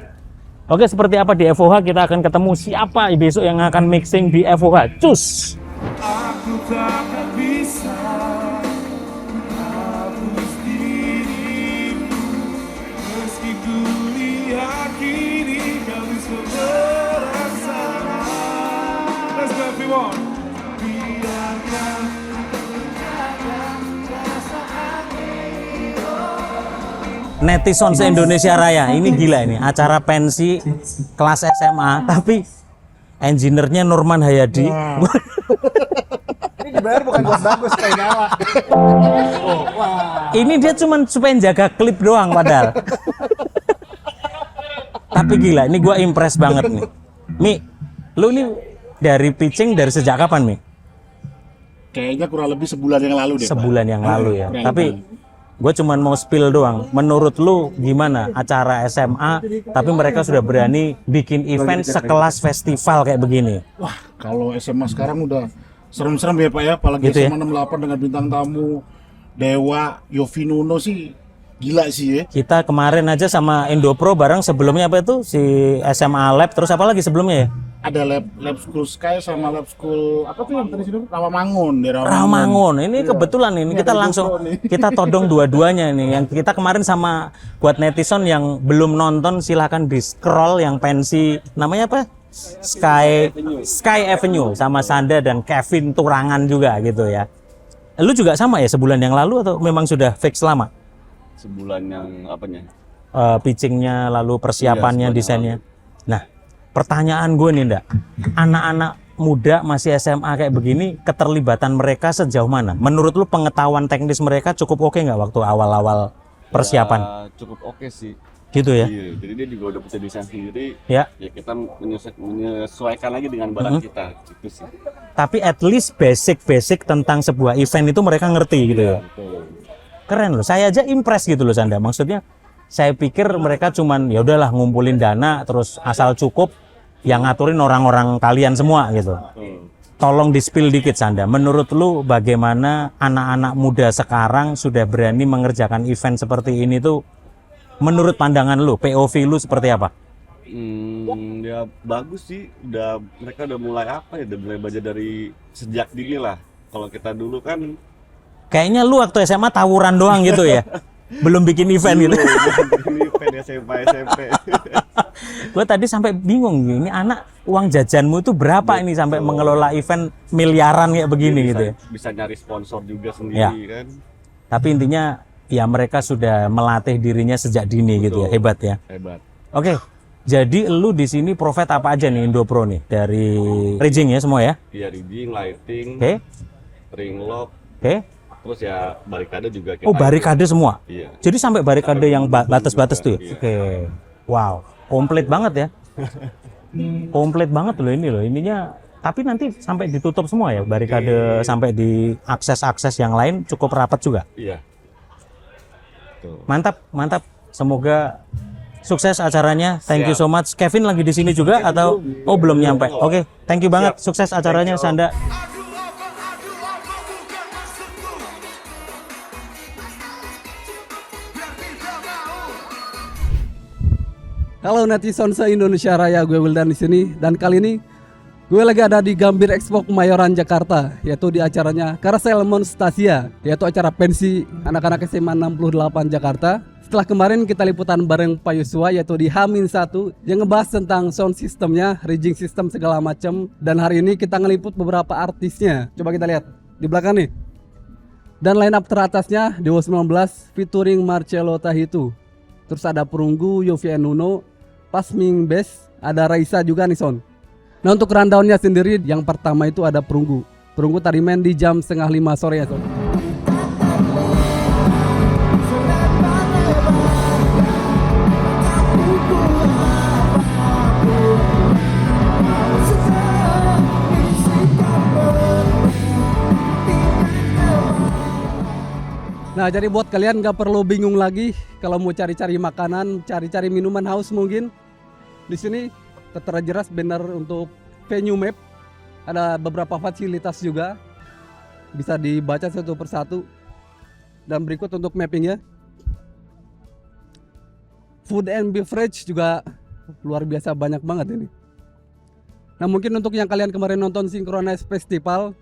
Oke, seperti apa di FOH kita akan ketemu siapa besok yang akan mixing di FOH. Cus. Aku takkan bisa hapus dirimu meski ku lihat kini kau bisa merasakan. Let's go everyone. Biarkan Netizen se-Indonesia Raya. Ini gila ini, acara pensi kelas SMA tapi engineer-nya Nurman Hayadi. Ini dibayar bukan buat bagus kayak nyawa. Ini dia cuman supaya jaga klip doang padahal. Tapi gila, ini gua impress banget nih. Mi, lu ini dari pitching dari sejak kapan, Mi? Kayaknya kurang lebih sebulan yang lalu deh. Sebulan yang lalu ya. Kurang Tapi gue cuman mau spill doang. Menurut lu gimana acara SMA tapi mereka sudah berani bikin event sekelas festival kayak begini? Wah, kalau SMA sekarang udah serem-serem ya Pak ya, apalagi Gitu ya? SMA 68 dengan bintang tamu Dewa, Yofi Nuno sih gila sih ya. Kita kemarin aja sama Indopro bareng, sebelumnya apa itu si SMA Lab, terus apa lagi sebelumnya ya? Ada lab school Sky sama lab school apa tuh yang tadi situ Rawamangun, daerah Rawamangun. Ini kebetulan ini kita langsung kita todong dua-duanya nih. Yang kita kemarin sama buat netizen yang belum nonton silahkan di scroll yang pensi namanya apa? Sky Avenue sama Sanda dan Kevin Turangan juga gitu ya. Lu juga sama ya sebulan yang lalu atau memang sudah fix lama? Sebulan yang apanya? pitchingnya, lalu persiapannya, Iya, semuanya desainnya. Nah, pertanyaan gue nih, Ndak, anak-anak muda masih SMA kayak begini, keterlibatan mereka sejauh mana? Menurut lu pengetahuan teknis mereka cukup oke nggak waktu awal-awal persiapan? Ya, cukup oke sih. Gitu ya? Iya, jadi dia juga udah bisa desain sendiri. Ya. Ya kita menyesuaikan lagi dengan barang kita, gitu sih. Tapi at least basic tentang sebuah event itu mereka ngerti gitu ya. Betul. Keren loh. Saya aja impress gitu loh, Sanda. Maksudnya saya pikir mereka cuman ya udahlah ngumpulin dana terus asal cukup yang ngaturin orang-orang kalian semua gitu. Betul. Tolong di-spill dikit, Sanda. Menurut lu bagaimana anak-anak muda sekarang sudah berani mengerjakan event seperti ini tuh? Menurut pandangan lu, POV lu seperti apa? Ya bagus sih. Mereka udah mulai apa ya? Udah mulai belajar dari sejak dini lah. Kalau kita dulu kan Kayaknya lu waktu SMA tawuran doang gitu ya? Belum bikin event gitu. ini event SMP. Gue tadi sampai bingung, ini anak uang jajanmu itu berapa ini sampai mengelola event miliaran kayak begini bisa, gitu ya? Bisa nyari sponsor juga sendiri Ya. kan. Tapi intinya ya mereka sudah melatih dirinya sejak dini gitu ya, hebat ya. Hebat. Oke, jadi lu di sini profit apa aja nih Indopro nih? Dari rigging ya semua ya? Iya, rigging, lighting, Oke, ring lock, oke. terus ya barikade juga kita. Oh barikade semua? Iya. Jadi sampai barikade yang batas-batas tuh ya? Iya. Oke, wow, komplit banget ya. Komplit banget loh ini loh, ininya. Tapi nanti sampai ditutup semua ya, barikade sampai di akses-akses yang lain cukup rapat juga. Iya. Tuh. Mantap, mantap. Semoga sukses acaranya. Thank you so much. Kevin lagi di sini juga atau belum nyampe? Oke, thank you banget. Sukses acaranya, Sanda. Halo netizen se-Indonesia Raya, gue Wildan di sini dan kali ini gue lagi ada di Gambir Expo Kemayoran Jakarta, yaitu di acaranya Carousel Monstasia, yaitu acara pensi anak-anak SMA 68 Jakarta. Setelah kemarin kita liputan bareng Pak Yosua yaitu di H-1 yang ngebahas tentang sound systemnya, rigging system segala macam, dan hari ini kita ngeliput beberapa artisnya. Coba kita lihat di belakang nih. Dan line up teratasnya Dewa 19 featuring Marcello Tahitu. Terus ada perunggu Yofi Nuno, Pasming Bass, ada Raisa juga nih Son. Nah untuk rundownnya sendiri yang pertama itu ada perunggu. Perunggu tadi main di jam 4:30 sore ya Son. Nah jadi buat kalian gak perlu bingung lagi kalau mau cari-cari makanan, cari-cari minuman haus mungkin. Di sini tertera jelas banner untuk venue map. Ada beberapa fasilitas juga. Bisa dibaca satu persatu. Dan berikut untuk mappingnya. Food and beverage juga luar biasa banyak banget ini. Nah mungkin untuk yang kalian kemarin nonton Synchronize Festival,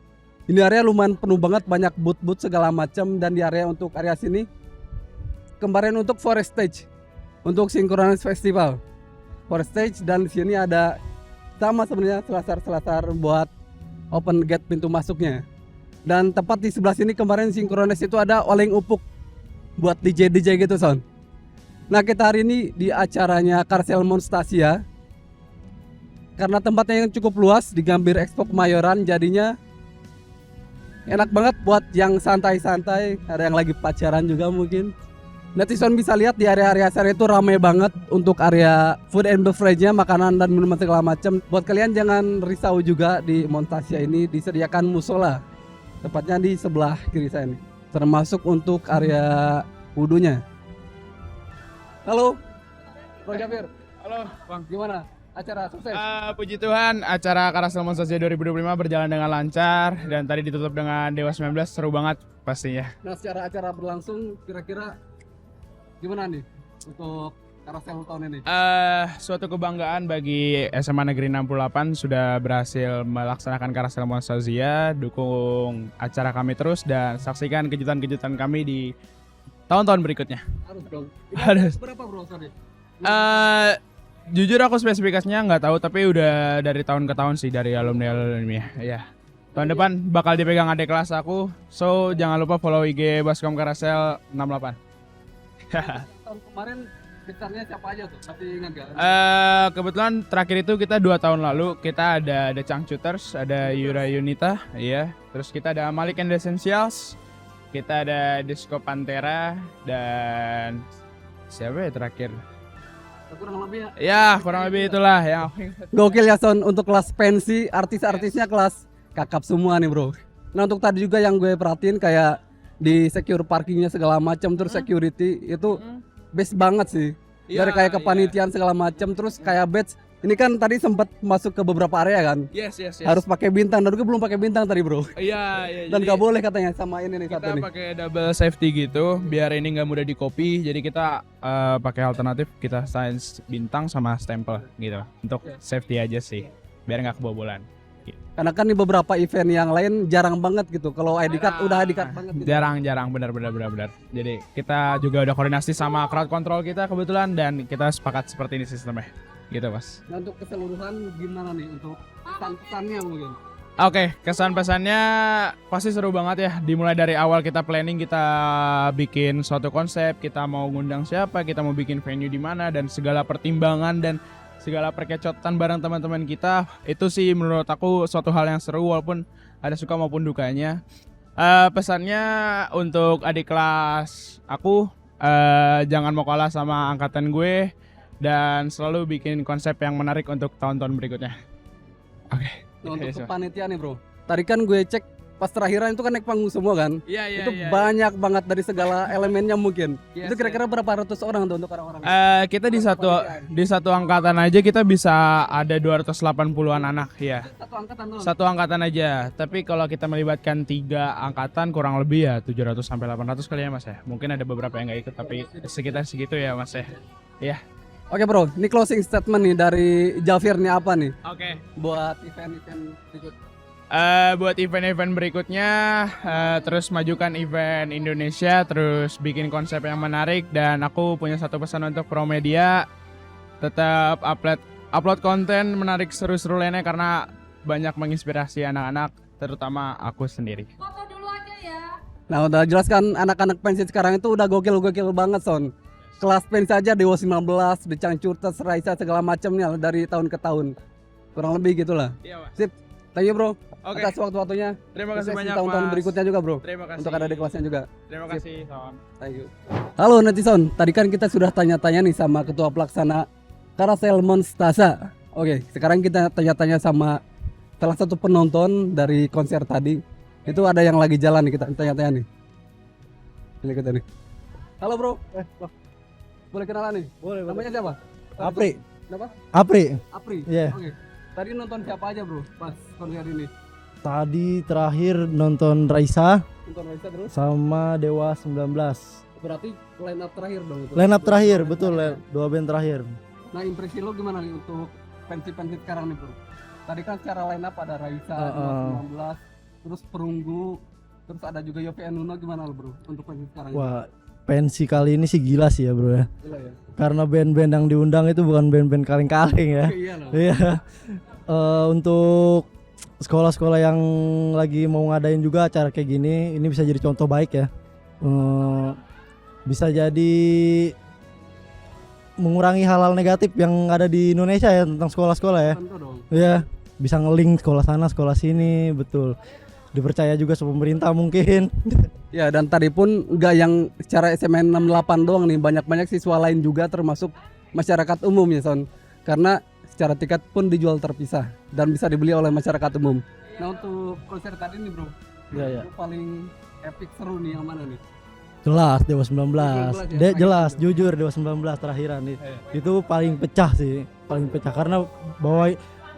ini area lumayan penuh banget, banyak booth-booth segala macam. Dan di area untuk area sini kemarin untuk Forest Stage untuk Synchronize Festival, Forest Stage, dan di sini ada sama sebenarnya selasar buat open gate pintu masuknya. Dan tepat di sebelah sini kemarin Synchronize itu ada oleng upuk buat DJ gitu Son. Nah kita hari ini di acaranya Carousel Monstasia, karena tempatnya yang cukup luas di Gambir Expo Kemayoran, jadinya enak banget buat yang santai-santai, ada yang lagi pacaran juga mungkin. Netizen bisa lihat di area-area sana itu ramai banget untuk area food and beverage-nya, makanan dan minuman segala macam. Buat kalian jangan risau juga, di Monstasia ini disediakan musola, tepatnya di sebelah kiri saya nih, termasuk untuk area wudunya. Halo, Bang Jafir. Halo, Bang. Gimana? Acara sukses? Puji Tuhan, acara Carousel Monstasia 2025 berjalan dengan lancar dan tadi ditutup dengan Dewa 19, seru banget pastinya. Nah secara acara berlangsung kira-kira gimana nih untuk Carousel tahun ini? Suatu kebanggaan bagi SMA Negeri 68 sudah berhasil melaksanakan Carousel Monstasia. Dukung acara kami terus dan saksikan kejutan-kejutan kami di tahun-tahun berikutnya. Harus dong. Harus. Berapa bro tadi? Jujur aku spesifikasinya nggak tahu, tapi udah dari tahun ke tahun sih, dari alumni ya. Tahun depan bakal dipegang adik kelas aku, so jangan lupa follow IG Baskom Carousel 68. Tahun kemarin Besarnya siapa aja tuh? Masih ingat gak? Kebetulan terakhir itu kita 2 tahun lalu kita ada Changcuters, ada Yura Yunita, ya. Terus kita ada Malik and the Essentials, kita ada Disco Pantera dan siapa ya terakhir? Kurang lebih ya. Ya kurang lebih itulah yang. Gokil ya Son, untuk kelas pensi, artis-artisnya kelas kakap semua nih bro. Nah untuk tadi juga yang gue perhatiin kayak di secure parkingnya segala macam, terus security itu best banget sih. Dari Iya, kayak kepanitiaan segala macam, terus kayak badge. Ini kan tadi sempat masuk ke beberapa area kan. Yes. Harus pakai bintang, dan gue belum pakai bintang tadi bro. Iya. Dan Jadi gak boleh katanya sama ini nih satu kita nih. pakai double safety gitu, biar ini nggak mudah di copy. Jadi kita pakai alternatif, kita science bintang sama stempel gitu untuk safety aja sih, biar nggak kebobolan. Karena kan di beberapa event yang lain jarang banget gitu. Kalau ID card udah ID card banget gitu. Jarang, benar. Jadi kita juga udah koordinasi sama crowd control kita kebetulan, dan kita sepakat seperti ini sistemnya, gitu mas. Nah untuk keseluruhan gimana nih untuk pesan-pesannya mungkin? Oke, kesan pesannya pasti seru banget ya. Dimulai dari awal kita planning, kita bikin suatu konsep, kita mau ngundang siapa, kita mau bikin venue di mana, dan segala pertimbangan dan segala perkecotan bareng teman-teman kita, itu sih menurut aku suatu hal yang seru walaupun ada suka maupun dukanya. Pesannya untuk adik kelas aku, jangan mau kalah sama angkatan gue dan selalu bikin konsep yang menarik untuk tahun-tahun berikutnya. Oke. Nah, untuk kepanitiaan nih bro, tadi kan gue cek pas terakhiran itu kan naik panggung semua kan. Iya. Itu banyak banget dari segala elemennya mungkin. Yes, Itu kira-kira berapa ratus orang tuh untuk orang-orang? Kita di satu angkatan aja kita bisa ada 280-an anak ya. Satu angkatan doang. Satu angkatan aja. Tapi kalau kita melibatkan 3 angkatan kurang lebih ya 700 sampai 800 kali ya Mas ya. Mungkin ada beberapa yang nggak ikut tapi sekitar segitu ya Mas ya. Iya. Oke bro, ini closing statement nih dari Jafir nih apa nih Oke. buat event-event berikut? Buat event-event berikutnya, terus majukan event Indonesia, terus bikin konsep yang menarik, dan aku punya satu pesan untuk Promedia, tetap upload konten menarik seru-seru lainnya karena banyak menginspirasi anak-anak, terutama aku sendiri. Foto dulu aja ya. Nah udah jelaskan anak-anak pensi sekarang itu udah gokil banget Son. Kelas pensi aja Dewa 19, The Changcuters, Raisa segala macamnya dari tahun ke tahun. Kurang lebih gitulah. Iya Mas. Sip, thank you bro. Oke. Atas waktu-waktunya. Terima kasih Sukses di banyak tahun-tahun Mas. berikutnya juga bro. Terima kasih. Untuk ada di kelasnya juga. Terima kasih, Son. Thank you. Halo netizen, tadi kan kita sudah tanya-tanya nih sama ketua pelaksana Carousel Monstasa. Oke, sekarang kita tanya-tanya sama salah satu penonton dari konser tadi. Itu ada yang lagi jalan nih, kita tanya-tanya nih. Ini kita nih. Halo bro. Boleh kenalan nih? Boleh. Namanya siapa? Apri. Siapa? Apri. Apri. Iya. Oke. Tadi nonton siapa aja bro pas konser ini? Tadi terakhir nonton Raisa Nonton Raisa terus? sama Dewa 19. Berarti line up terakhir dong itu. Line up terakhir, betul, dua band terakhir. Nah impresi lo gimana nih untuk pensi-pensi sekarang nih bro? Tadi kan secara line up ada Raisa, 19, terus Perunggu, terus ada juga Yovie Nuno, gimana lo bro untuk pensi sekarang? Wah, pensi kali ini sih gila sih ya bro ya. Gila ya? Karena band-band yang diundang itu bukan band-band kaleng-kaleng ya. Iya loh. Iya. Untuk sekolah-sekolah yang lagi mau ngadain juga acara kayak gini, ini bisa jadi contoh baik ya. Bisa jadi mengurangi hal-hal negatif yang ada di Indonesia ya tentang sekolah-sekolah ya. Tentu dong. Iya, bisa nge-link sekolah sana, sekolah sini, betul. Dipercaya juga sama pemerintah mungkin. Ya dan tadi pun nggak yang secara SMN 68 doang nih, banyak-banyak siswa lain juga termasuk masyarakat umum ya Son. Karena secara tiket pun dijual terpisah dan bisa dibeli oleh masyarakat umum. Nah untuk konser tadi nih bro, Iya, iya. itu paling epic seru nih yang mana nih? Jelas Dewa 19. ya, Jelas, gitu. jujur Dewa 19 terakhiran itu paling pecah sih, paling pecah karena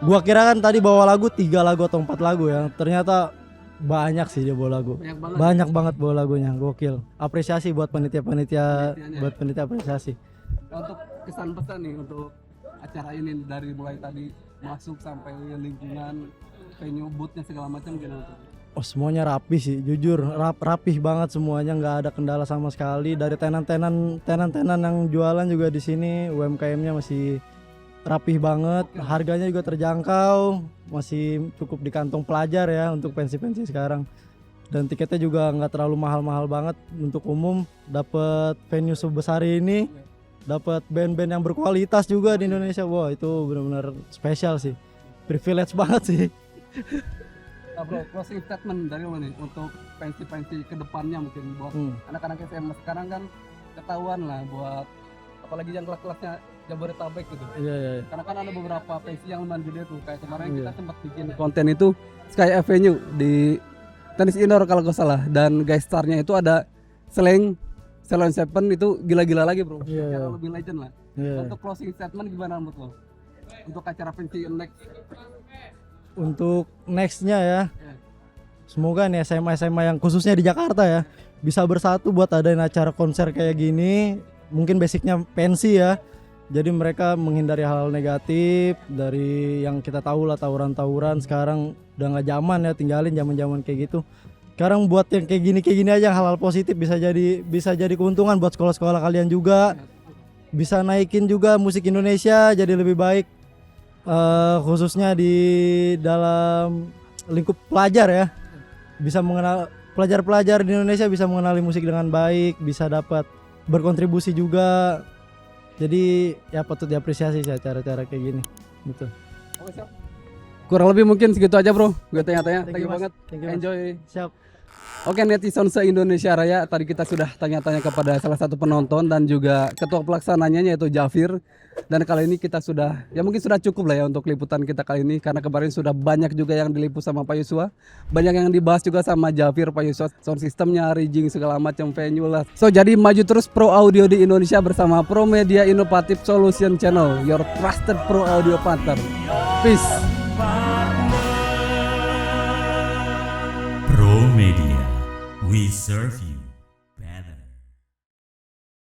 gua kira kan tadi bawa lagu 3 lagu atau 4 lagu ya. Ternyata banyak sih dia bawa lagu. Banyak banget bawa lagunya, gokil. Apresiasi buat panitia-panitia, buat panitia apresiasi. Nah, untuk kesan pesan nih untuk acara ini dari mulai tadi masuk sampai lingkungan venue boothnya segala macam gimana tuh? Oh semuanya rapi sih, jujur rapih banget semuanya, nggak ada kendala sama sekali. Dari tenan-tenan yang jualan juga di sini UMKM-nya masih rapih banget, harganya juga terjangkau, masih cukup di kantong pelajar ya untuk pensi-pensi sekarang. Dan tiketnya juga nggak terlalu mahal-mahal banget untuk umum. Dapat venue sebesar ini dapat band-band yang berkualitas juga di Indonesia. Wah, itu benar-benar spesial sih. Privilege banget sih. Nah, bro, closing statement dari lo nih untuk pensi-pensi kedepannya mungkin buat anak-anak SMA sekarang kan ketahuan lah buat apalagi yang kelas-kelasnya Jabodetabek gitu. Iya. Karena kan ada beberapa pensi yang lumayan gede tuh. Kayak kemarin kita sempat bikin konten itu Sky Avenue di tenis indoor kalau nggak salah. Dan guest starnya itu ada Ceylon Seven itu gila-gila lagi bro. Secara lebih legend lah. Untuk closing statement gimana menurut lo? Untuk acara pensi next? Untuk nextnya ya, semoga nih SMA yang khususnya di Jakarta ya bisa bersatu buat adain acara konser kayak gini. Mungkin basicnya pensi ya. Jadi mereka menghindari hal-hal negatif dari yang kita tahu lah, tawuran-tawuran sekarang udah nggak zaman ya, tinggalin zaman-zaman kayak gitu. Sekarang buat yang kayak gini aja hal-hal positif bisa jadi keuntungan buat sekolah-sekolah kalian juga. Bisa naikin juga musik Indonesia jadi lebih baik, khususnya di dalam lingkup pelajar ya. Bisa mengenal pelajar-pelajar di Indonesia bisa mengenali musik dengan baik, bisa dapat berkontribusi juga. Jadi ya patut diapresiasi sih acara-acara kayak gini. Betul. Oke, siap. Kurang lebih mungkin segitu aja bro. Gue tanya-tanya. Thank you Mas. banget. Thank you, Mas. Enjoy. Siap. Oke, netizen se-Indonesia Raya, tadi kita sudah tanya-tanya kepada salah satu penonton dan juga ketua pelaksananya yaitu Jafir. Dan kali ini kita sudah, ya mungkin sudah cukup lah ya untuk liputan kita kali ini. Karena kemarin sudah banyak juga yang diliput sama Pak Yusua. Banyak yang dibahas juga sama Jafir, Pak Yusua. Sound systemnya, rigging, segala macam venue lah. So, jadi maju terus Pro Audio di Indonesia bersama Pro Media Innovative Solution Channel. Your trusted Pro Audio partner. Peace. Pro Media, we serve you.